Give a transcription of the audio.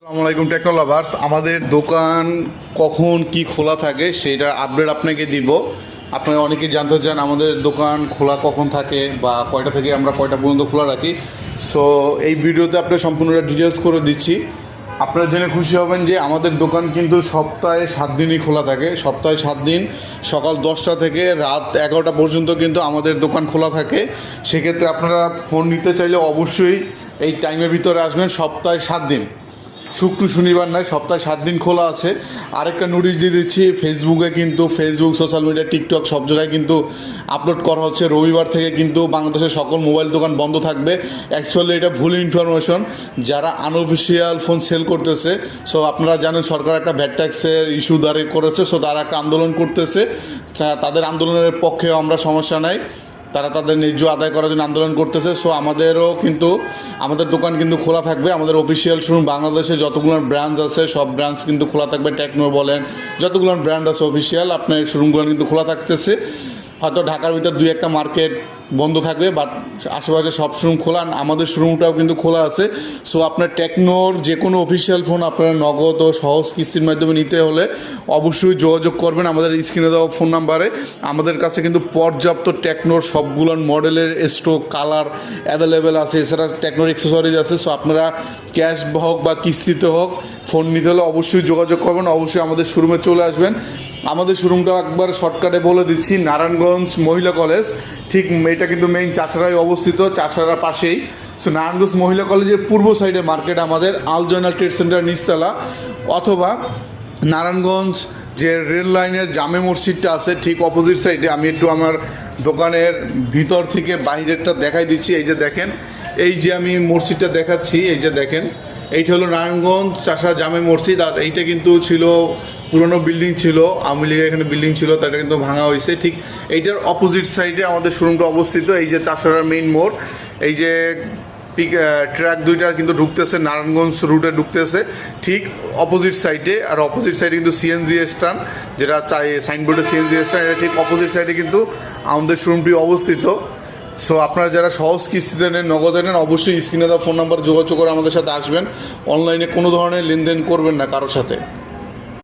আসসালামু আলাইকুম techno lovers. আমাদের দোকান কখন কি খোলা থাকে সেটা আপডেট আপনাকে দিব। আপনারা অনেকেই জানতে চান আমাদের দোকান খোলা কখন থাকে বা কয়টা থেকে আমরা কয়টা পর্যন্ত খোলা রাখি। সো এই ভিডিওতে আপনার সম্পূর্ণ ডিটেলস করে দিচ্ছি। আপনারা জেনে খুশি হবেন যে আমাদের দোকান কিন্তু সপ্তাহে 7 দিনই খোলা থাকে। সপ্তাহে 7 দিন সকাল 10টা থেকে রাত 11টা পর্যন্ত কিন্তু আমাদের দোকান খোলা থাকে। সেক্ষেত্রে আপনারা ফোন নিতে চাইলে অবশ্যই এই টাইমের ভিতরে আসবেন। সপ্তাহে 7 দিন, শুক্র শনিবার নয়, সপ্তাহে 7 দিন খোলা আছে। আরেকটা নোটিশ দিয়ে দিচ্ছি, ফেসবুকে কিন্তু সোশ্যাল মিডিয়া, টিকটক সব জায়গায় কিন্তু আপলোড করা হচ্ছে রবিবার থেকে কিন্তু বাংলাদেশের সকল মোবাইল দোকান বন্ধ থাকবে। অ্যাকচুয়ালি এটা ভুল ইনফরমেশন। যারা আনঅফিসিয়াল ফোন সেল করতেছে, সো আপনারা জানেন সরকার একটা ভ্যাট ট্যাক্সের ইস্যু দাঁড়িয়ে করেছে। সো তারা একটা আন্দোলন করতেছে। তাদের আন্দোলনের পক্ষেও আমরা সমস্যা নাই, তারা তাদের ন্যায্য আদায় করার জন্য আন্দোলন করতেছে। সো আমাদের দোকান কিন্তু খোলা থাকবে। আমাদের অফিসিয়াল শোরুম বাংলাদেশে যতগুলো ব্রাঞ্চ আছে সব ব্রাঞ্চ কিন্তু খোলা থাকবে। টেকনো বলেন, যতগুলো ব্র্যান্ড আছে অফিসিয়াল, আপনার শোরুমগুলো কিন্তু খোলা থাকতেছে। হয়তো ঢাকার ভিতর 2-1টা মার্কেট বন্ধ থাকবে, বাট আশেপাশে সব শোরুম খোলা। আমাদের শোরুমটাও কিন্তু খোলা আছে। সো আপনার টেকনোর যে কোনো অফিসিয়াল ফোন আপনারা নগদ ও সহজ কিস্তির মাধ্যমে নিতে হলে অবশ্যই যোগাযোগ করবেন আমাদের স্ক্রিনে দেওয়া ফোন নাম্বারে। আমাদের কাছে কিন্তু পর্যাপ্ত টেকনোর সবগুলো মডেলের স্টক, কালার অ্যাভেলেবেল আছে। এছাড়া টেকনোর অ্যাক্সেসরিজ আছে। সো আপনারা ক্যাশ হোক বা কিস্তিতে হোক ফোন নিতে হলে অবশ্যই যোগাযোগ করবেন। অবশ্যই আমাদের শোরুমে চলে আসবেন। আমাদের শোরুমটা একবার শর্টকাটে বলে দিচ্ছি, নারায়ণগঞ্জ মহিলা কলেজ, ঠিক এটা কিন্তু মেইন চাষারায় অবস্থিত, চাষারার পাশেই। সো নারায়ণগঞ্জ মহিলা কলেজের পূর্ব সাইডে মার্কেট আমাদের আল জয়নাল ট্রেড সেন্টার নিচতলা, অথবা নারায়ণগঞ্জ যে রেল লাইনের জামে মসজিদটা আছে ঠিক অপোজিট সাইডে। আমি একটু আমার দোকানের ভিতর থেকে বাইরেরটা দেখাই দিচ্ছি। এই যে দেখেন, এই যে আমি মসজিদটা দেখাচ্ছি, এই যে দেখেন, এইটা হলো নারায়ণগঞ্জ চাষা জামে মসজিদ। আর এইটা কিন্তু ছিল পুরনো বিল্ডিং ছিল, আওয়ামী লীগের এখানে বিল্ডিং ছিল, তো এটা কিন্তু ভাঙা হয়েছে। ঠিক এইটার অপোজিট সাইডে আমাদের শোরুমটা অবস্থিত। এই যে চাষারার মেইন মোড়, এই যে ট্রাক দুইটা কিন্তু ঢুকতেছে নারায়ণগঞ্জ রুটে ঢুকতেছে ঠিক অপোজিট সাইডে। আর অপোজিট সাইডে কিন্তু সিএনজি স্ট্যান্ড, যেটা সাইনবোর্ডে সিএনজি স্ট্যান্ড, এটা ঠিক অপোজিট সাইডে কিন্তু আমাদের শোরুমটি অবস্থিত। সো আপনারা যারা সহজ কিস্তিতে নেন, নগদে নেন, অবশ্যই স্ক্রিনে দেওয়া ফোন নাম্বার যোগাযোগ করে আমাদের সাথে আসবেন। অনলাইনে কোনো ধরনের লেনদেন করবেন না কারোর সাথে।